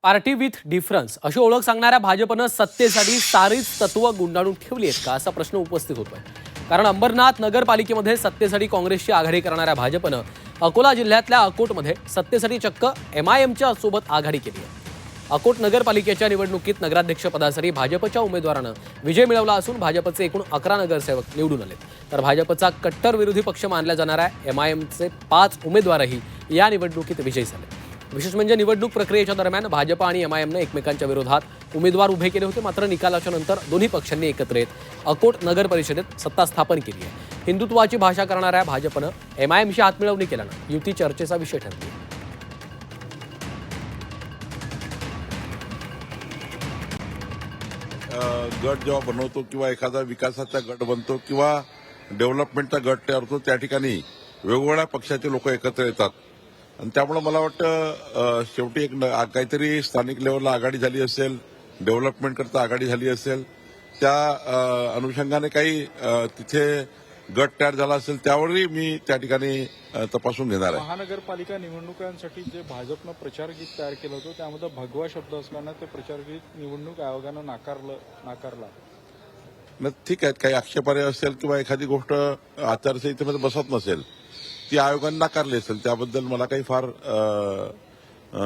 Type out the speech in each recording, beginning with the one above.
Party with difference अशी ओळख सांगणाऱ्या भाजपनं सत्तेसाठी सारीच तत्व गुंडाळून ठेवली आहेत का असा प्रश्न उपस्थित होतोय. कारण अंबरनाथ नगरपालिकेमध्ये सत्तेसाठी काँग्रेसची आघाडी करणाऱ्या भाजपनं अकोला जिल्ह्यातल्या अकोटमध्ये सत्तेसाठी चक्क MIMच्या सोबत आघाडी केली आहे. अकोट नगरपालिकेच्या निवडणुकीत नगराध्यक्षपदासाठी भाजपच्या उमेदवारानं विजय मिळवला असून भाजपचे एकूण 11 नगरसेवक निवडून आले. तर भाजपचा कट्टर विरोधी पक्ष मानल्या जाणाऱ्या MIMचे 5 उमेदवारही या निवडणुकीत विजयी झाले. विशेष म्हणजे निवडणूक प्रक्रियेच्या दरम्यान भाजप आणि MIMने एकमेकांच्या विरोधात उमेदवार उभे केले होते. मात्र निकालाच्या नंतर दोन्ही पक्षांनी एकत्र येत अकोट नगर परिषदेत सत्ता स्थापन केली आहे. हिंदुत्वाची भाषा करणाऱ्या भाजपनं MIMशी हातमिळवणी केल्यानं युती चर्चेचा विषय ठरली. गट जेव्हा बनवतो किंवा एखादा विकासाचा गट बनतो किंवा डेव्हलपमेंटचा गट तयार होतो त्या ठिकाणी वेगवेगळ्या पक्षाचे लोक एकत्र येतात आणि त्यामुळे मला वाटतं शेवटी एक काहीतरी स्थानिक लेवलला आघाडी झाली असेल, डेव्हलपमेंट करता आघाडी झाली असेल, त्या अनुषंगाने काही तिथे गट तयार झाला असेल त्यावरही मी त्या ठिकाणी तपासून घेणार आहे. महानगरपालिका निवडणुकांसाठी जे भाजपनं प्रचारगीत तयार केलं होतं त्यामध्ये भगवा शब्द असल्यानं ते प्रचारगीत निवडणूक आयोगानं नाकारला. ठीक आहे, काही आक्षेपार्ह असेल किंवा एखादी गोष्ट आचारसंहितेमध्ये बसत नसेल ती आयोगाने नाकारली असेल त्याबद्दल मला काही फार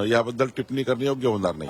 याबद्दल टिप्पणी करणे योग्य होणार नाही.